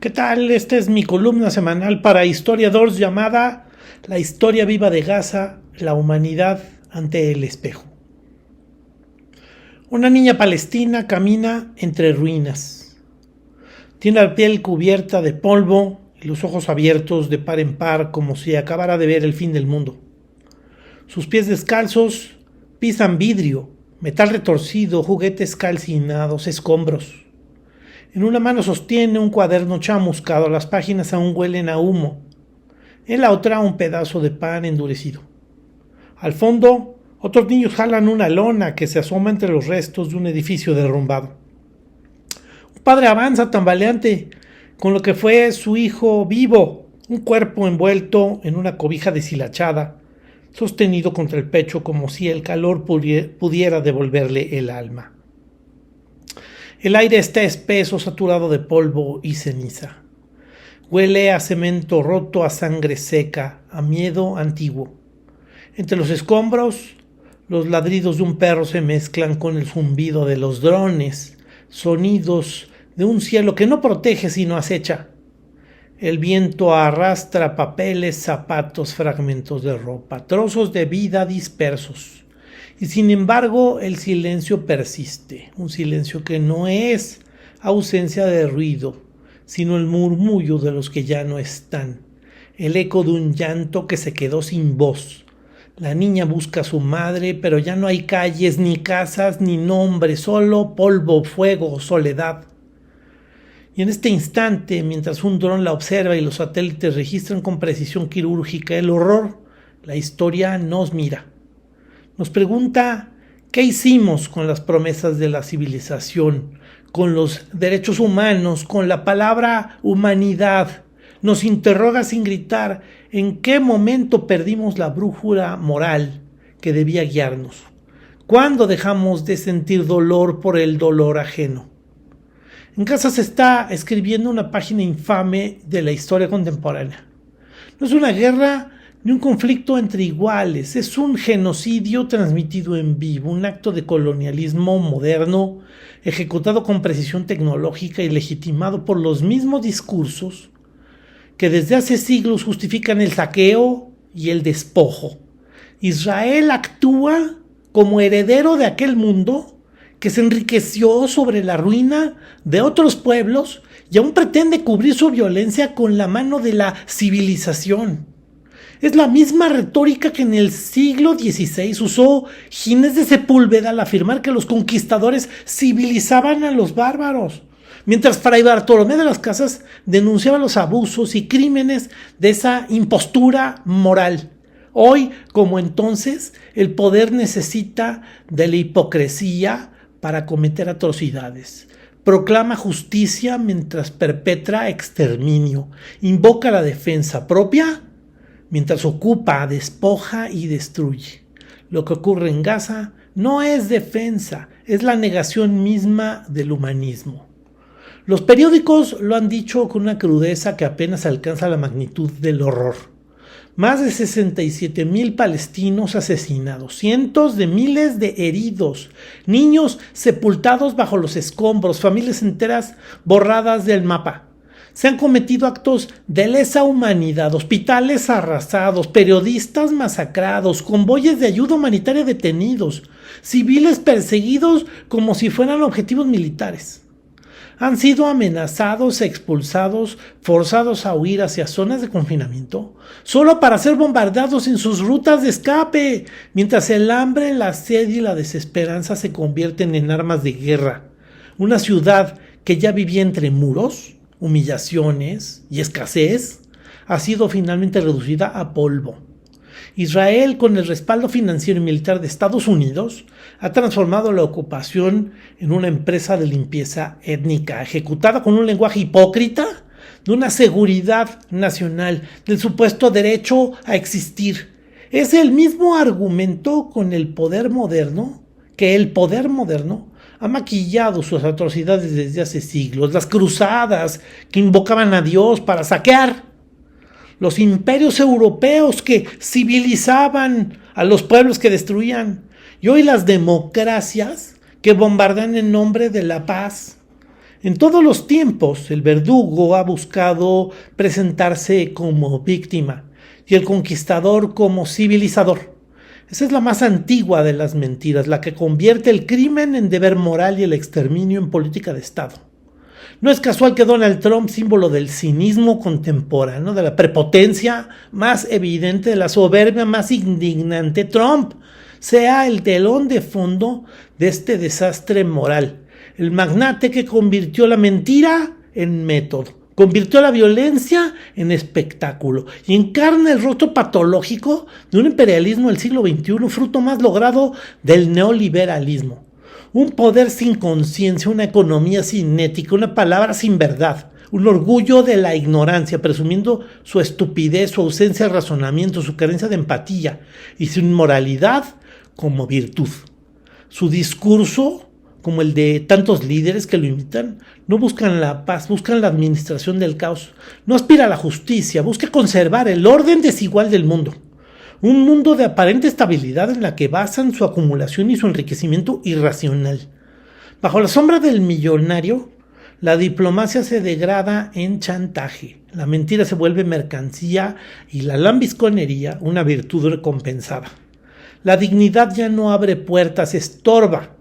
¿Qué tal? Esta es mi columna semanal para historiadores llamada La historia viva de Gaza, la humanidad ante el espejo. Una niña palestina camina entre ruinas. Tiene la piel cubierta de polvo y los ojos abiertos de par en par como si acabara de ver el fin del mundo. Sus pies descalzos pisan vidrio, metal retorcido, juguetes calcinados, escombros. En una mano sostiene un cuaderno chamuscado, las páginas aún huelen a humo. En la otra un pedazo de pan endurecido. Al fondo, otros niños jalan una lona que se asoma entre los restos de un edificio derrumbado. Un padre avanza tambaleante con lo que fue su hijo vivo, un cuerpo envuelto en una cobija deshilachada, sostenido contra el pecho como si el calor pudiera devolverle el alma. El aire está espeso, saturado de polvo y ceniza. Huele a cemento roto, a sangre seca, a miedo antiguo. Entre los escombros, los ladridos de un perro se mezclan con el zumbido de los drones, sonidos de un cielo que no protege sino acecha. El viento arrastra papeles, zapatos, fragmentos de ropa, trozos de vida dispersos. Y sin embargo, el silencio persiste, un silencio que no es ausencia de ruido, sino el murmullo de los que ya no están, el eco de un llanto que se quedó sin voz. La niña busca a su madre, pero ya no hay calles, ni casas, ni nombres, solo polvo, fuego, soledad. Y en este instante, mientras un dron la observa y los satélites registran con precisión quirúrgica el horror, la historia nos mira. Nos pregunta qué hicimos con las promesas de la civilización, con los derechos humanos, con la palabra humanidad. Nos interroga sin gritar en qué momento perdimos la brújula moral que debía guiarnos. ¿Cuándo dejamos de sentir dolor por el dolor ajeno? En casa se está escribiendo una página infame de la historia contemporánea. No es una guerra ni un conflicto entre iguales, es un genocidio transmitido en vivo, un acto de colonialismo moderno, ejecutado con precisión tecnológica y legitimado por los mismos discursos que desde hace siglos justifican el saqueo y el despojo. Israel actúa como heredero de aquel mundo que se enriqueció sobre la ruina de otros pueblos y aún pretende cubrir su violencia con la mano de la civilización. Es la misma retórica que en el siglo XVI usó Ginés de Sepúlveda al afirmar que los conquistadores civilizaban a los bárbaros, mientras Fray Bartolomé de las Casas denunciaba los abusos y crímenes de esa impostura moral. Hoy, como entonces, el poder necesita de la hipocresía para cometer atrocidades. Proclama justicia mientras perpetra exterminio. Invoca la defensa propia mientras ocupa, despoja y destruye. Lo que ocurre en Gaza no es defensa, es la negación misma del humanismo. Los periódicos lo han dicho con una crudeza que apenas alcanza la magnitud del horror. Más de 67,000 palestinos asesinados, cientos de miles de heridos, niños sepultados bajo los escombros, familias enteras borradas del mapa. Se han cometido actos de lesa humanidad, hospitales arrasados, periodistas masacrados, convoyes de ayuda humanitaria detenidos, civiles perseguidos como si fueran objetivos militares. Han sido amenazados, expulsados, forzados a huir hacia zonas de confinamiento, solo para ser bombardeados en sus rutas de escape, mientras el hambre, la sed y la desesperanza se convierten en armas de guerra. Una ciudad que ya vivía entre muros, humillaciones y escasez, ha sido finalmente reducida a polvo. Israel, con el respaldo financiero y militar de Estados Unidos, ha transformado la ocupación en una empresa de limpieza étnica, ejecutada con un lenguaje hipócrita de una seguridad nacional, del supuesto derecho a existir. Es el mismo argumento con el poder moderno, que el poder moderno ha maquillado sus atrocidades desde hace siglos, las cruzadas que invocaban a Dios para saquear, los imperios europeos que civilizaban a los pueblos que destruían, y hoy las democracias que bombardean en nombre de la paz. En todos los tiempos, el verdugo ha buscado presentarse como víctima y el conquistador como civilizador. Esa es la más antigua de las mentiras, la que convierte el crimen en deber moral y el exterminio en política de Estado. No es casual que Donald Trump, símbolo del cinismo contemporáneo, de la prepotencia más evidente, de la soberbia más indignante, Trump sea el telón de fondo de este desastre moral. El magnate que convirtió la mentira en método, convirtió la violencia en espectáculo y encarna el rostro patológico de un imperialismo del siglo XXI, fruto más logrado del neoliberalismo. Un poder sin conciencia, una economía sin ética, una palabra sin verdad, un orgullo de la ignorancia, presumiendo su estupidez, su ausencia de razonamiento, su carencia de empatía y su inmoralidad como virtud. Su discurso, como el de tantos líderes que lo imitan, no buscan la paz, buscan la administración del caos. No aspira a la justicia, busca conservar el orden desigual del mundo. Un mundo de aparente estabilidad en la que basan su acumulación y su enriquecimiento irracional. Bajo la sombra del millonario, la diplomacia se degrada en chantaje, la mentira se vuelve mercancía y la lambisconería una virtud recompensada. La dignidad ya no abre puertas, estorba.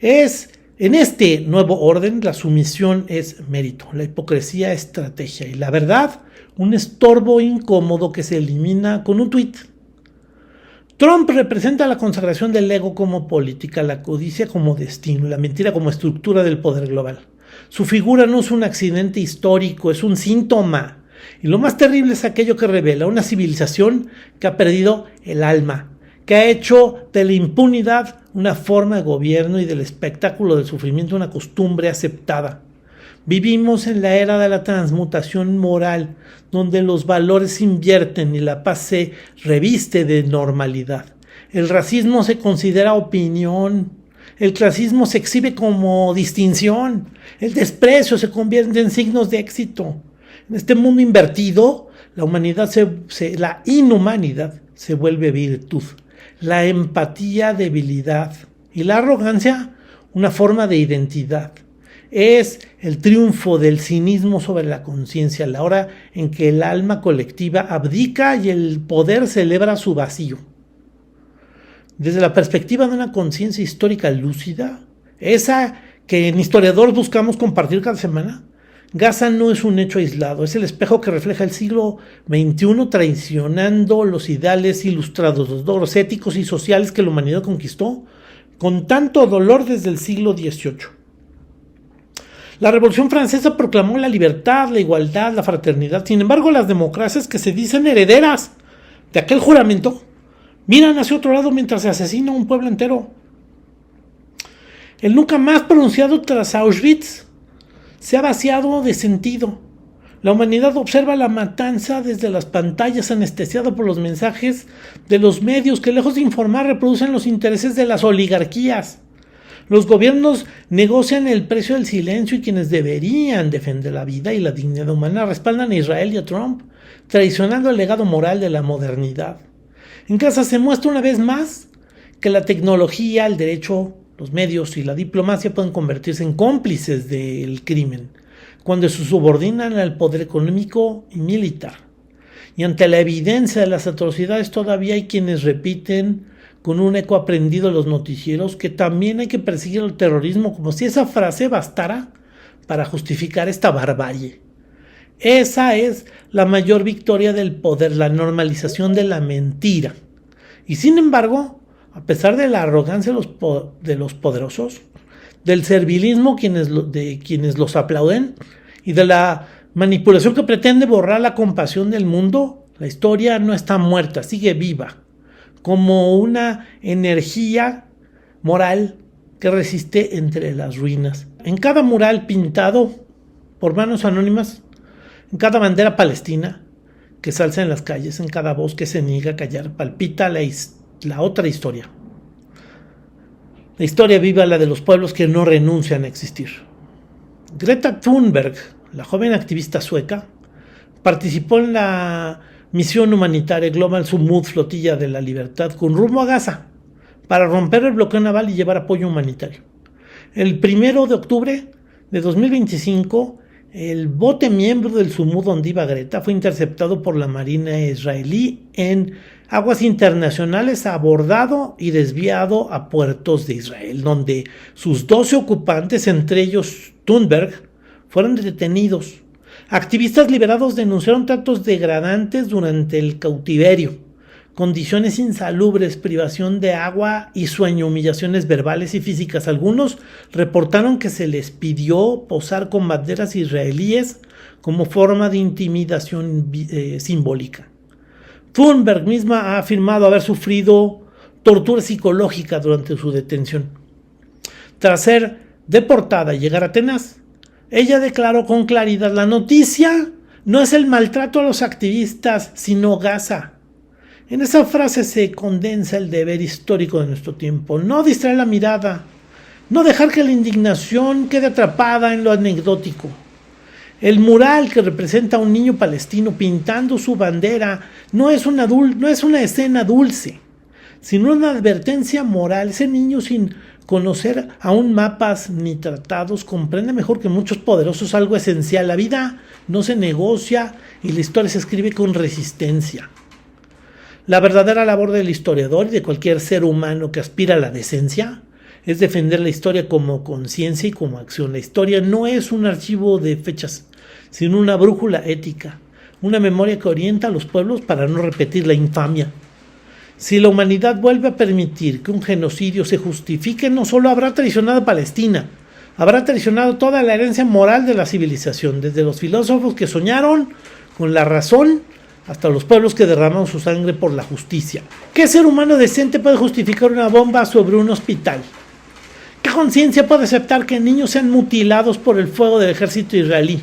En este nuevo orden, la sumisión es mérito, la hipocresía estrategia y la verdad un estorbo incómodo que se elimina con un tuit. Trump representa la consagración del ego como política, la codicia como destino, la mentira como estructura del poder global. Su figura no es un accidente histórico, es un síntoma. Y lo más terrible es aquello que revela una civilización que ha perdido el alma, que ha hecho de la impunidad una forma de gobierno y del espectáculo del sufrimiento una costumbre aceptada. Vivimos en la era de la transmutación moral, donde los valores se invierten y la paz se reviste de normalidad. El racismo se considera opinión, el clasismo se exhibe como distinción, el desprecio se convierte en signos de éxito. En este mundo invertido, la inhumanidad se vuelve virtud, la empatía debilidad y la arrogancia una forma de identidad. Es el triunfo del cinismo sobre la conciencia, la hora en que el alma colectiva abdica y el poder celebra su vacío. Desde la perspectiva de una conciencia histórica lúcida, esa que en Historiador buscamos compartir cada semana, Gaza no es un hecho aislado, es el espejo que refleja el siglo XXI traicionando los ideales ilustrados, los logros éticos y sociales que la humanidad conquistó con tanto dolor desde el siglo XVIII. La Revolución Francesa proclamó la libertad, la igualdad, la fraternidad. Sin embargo, las democracias que se dicen herederas de aquel juramento miran hacia otro lado mientras se asesina a un pueblo entero. El nunca más pronunciado tras Auschwitz se ha vaciado de sentido. La humanidad observa la matanza desde las pantallas, anestesiada por los mensajes de los medios que, lejos de informar, reproducen los intereses de las oligarquías. Los gobiernos negocian el precio del silencio y quienes deberían defender la vida y la dignidad humana respaldan a Israel y a Trump, traicionando el legado moral de la modernidad. En Gaza se muestra una vez más que la tecnología, el derecho, los medios y la diplomacia pueden convertirse en cómplices del crimen cuando se subordinan al poder económico y militar. Y ante la evidencia de las atrocidades todavía hay quienes repiten con un eco aprendido de los noticieros que también hay que perseguir el terrorismo, como si esa frase bastara para justificar esta barbarie. Esa es la mayor victoria del poder, la normalización de la mentira. Y sin embargo, a pesar de la arrogancia de los poderosos, del servilismo de quienes los aplauden y de la manipulación que pretende borrar la compasión del mundo, la historia no está muerta, sigue viva, como una energía moral que resiste entre las ruinas. En cada mural pintado por manos anónimas, en cada bandera palestina que se alza en las calles, en cada voz que se niega a callar, palpita la otra historia. La historia viva, la de los pueblos que no renuncian a existir. Greta Thunberg, la joven activista sueca, participó en la misión humanitaria Global Submarine Flotilla de la Libertad con rumbo a Gaza para romper el bloqueo naval y llevar apoyo humanitario. El 1 de octubre de 2025, el bote miembro del Sumud Ondiva Greta fue interceptado por la Marina israelí en aguas internacionales, abordado y desviado a puertos de Israel, donde sus 12 ocupantes, entre ellos Thunberg, fueron detenidos. Activistas liberados denunciaron tratos degradantes durante el cautiverio, condiciones insalubres, privación de agua y sueño, humillaciones verbales y físicas. Algunos reportaron que se les pidió posar con banderas israelíes como forma de intimidación simbólica. Thunberg misma ha afirmado haber sufrido tortura psicológica durante su detención. Tras ser deportada y llegar a Atenas, ella declaró con claridad: la noticia no es el maltrato a los activistas, sino Gaza. En esa frase se condensa el deber histórico de nuestro tiempo: no distraer la mirada, no dejar que la indignación quede atrapada en lo anecdótico. El mural que representa a un niño palestino pintando su bandera no es una escena dulce, sino una advertencia moral. Ese niño, sin conocer aún mapas ni tratados, comprende mejor que muchos poderosos algo esencial: la vida no se negocia y la historia se escribe con resistencia. La verdadera labor del historiador y de cualquier ser humano que aspira a la decencia es defender la historia como conciencia y como acción. La historia no es un archivo de fechas, sino una brújula ética, una memoria que orienta a los pueblos para no repetir la infamia. Si la humanidad vuelve a permitir que un genocidio se justifique, no solo habrá traicionado a Palestina, habrá traicionado toda la herencia moral de la civilización, desde los filósofos que soñaron con la razón hasta los pueblos que derramaron su sangre por la justicia. ¿Qué ser humano decente puede justificar una bomba sobre un hospital? ¿Qué conciencia puede aceptar que niños sean mutilados por el fuego del ejército israelí?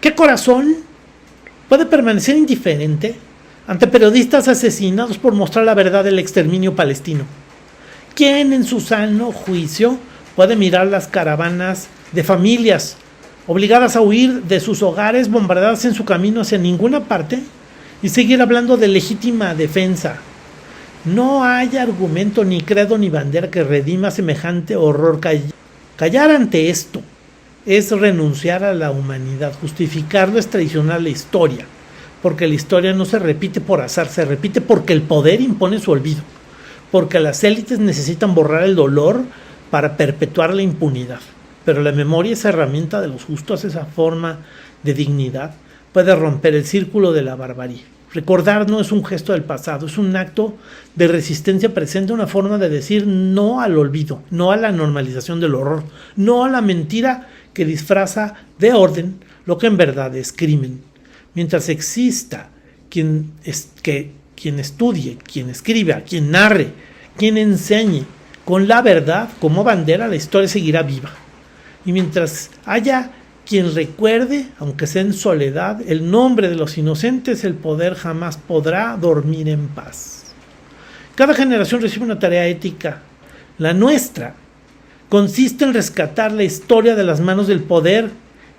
¿Qué corazón puede permanecer indiferente ante periodistas asesinados por mostrar la verdad del exterminio palestino? ¿Quién en su sano juicio puede mirar las caravanas de familias obligadas a huir de sus hogares, bombardeadas en su camino hacia ninguna parte, y seguir hablando de legítima defensa? No hay argumento, ni credo, ni bandera que redima semejante horror. Callar ante esto es renunciar a la humanidad. Justificarlo es traicionar la historia, porque la historia no se repite por azar, se repite porque el poder impone su olvido, porque las élites necesitan borrar el dolor para perpetuar la impunidad. Pero la memoria es herramienta de los justos, esa forma de dignidad puede romper el círculo de la barbarie. Recordar no es un gesto del pasado, es un acto de resistencia presente, una forma de decir no al olvido, no a la normalización del horror, no a la mentira que disfraza de orden lo que en verdad es crimen. Mientras exista quien estudie, quien escriba, quien narre, quien enseñe con la verdad como bandera, la historia seguirá viva. Y mientras haya quien recuerde, aunque sea en soledad, el nombre de los inocentes, el poder jamás podrá dormir en paz. Cada generación recibe una tarea ética. La nuestra consiste en rescatar la historia de las manos del poder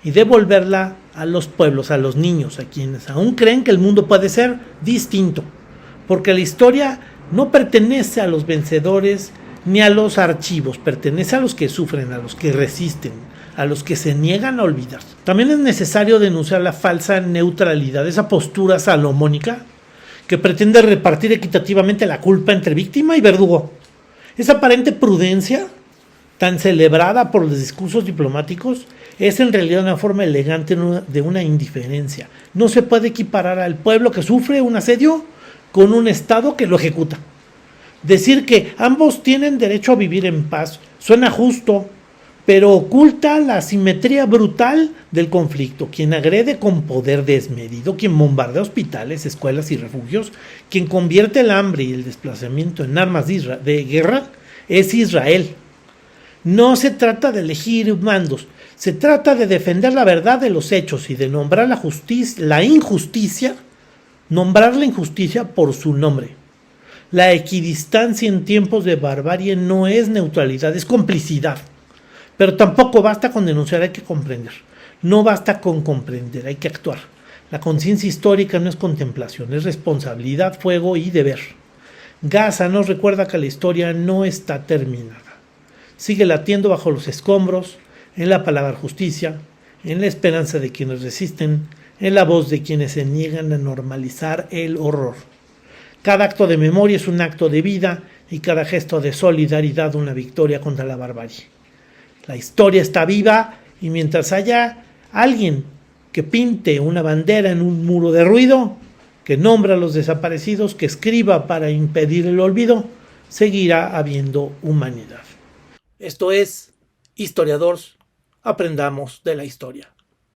y devolverla a los pueblos, a los niños, a quienes aún creen que el mundo puede ser distinto. Porque la historia no pertenece a los vencedores ni a los archivos, pertenece a los que sufren, a los que resisten, a los que se niegan a olvidar. También es necesario denunciar la falsa neutralidad, esa postura salomónica que pretende repartir equitativamente la culpa entre víctima y verdugo. Esa aparente prudencia, tan celebrada por los discursos diplomáticos, es en realidad una forma elegante de una indiferencia. No se puede equiparar al pueblo que sufre un asedio con un Estado que lo ejecuta. Decir que ambos tienen derecho a vivir en paz suena justo, pero oculta la asimetría brutal del conflicto. Quien agrede con poder desmedido, quien bombardea hospitales, escuelas y refugios, quien convierte el hambre y el desplazamiento en armas de guerra, es Israel. No se trata de elegir mandos, se trata de defender la verdad de los hechos y de nombrar la injusticia por su nombre. La equidistancia en tiempos de barbarie no es neutralidad, es complicidad. Pero tampoco basta con denunciar, hay que comprender. No basta con comprender, hay que actuar. La conciencia histórica no es contemplación, es responsabilidad, fuego y deber. Gaza nos recuerda que la historia no está terminada. Sigue latiendo bajo los escombros, en la palabra justicia, en la esperanza de quienes resisten, en la voz de quienes se niegan a normalizar el horror. Cada acto de memoria es un acto de vida y cada gesto de solidaridad una victoria contra la barbarie. La historia está viva y mientras haya alguien que pinte una bandera en un muro de ruido, que nombra a los desaparecidos, que escriba para impedir el olvido, seguirá habiendo humanidad. Esto es Historiadores, aprendamos de la historia.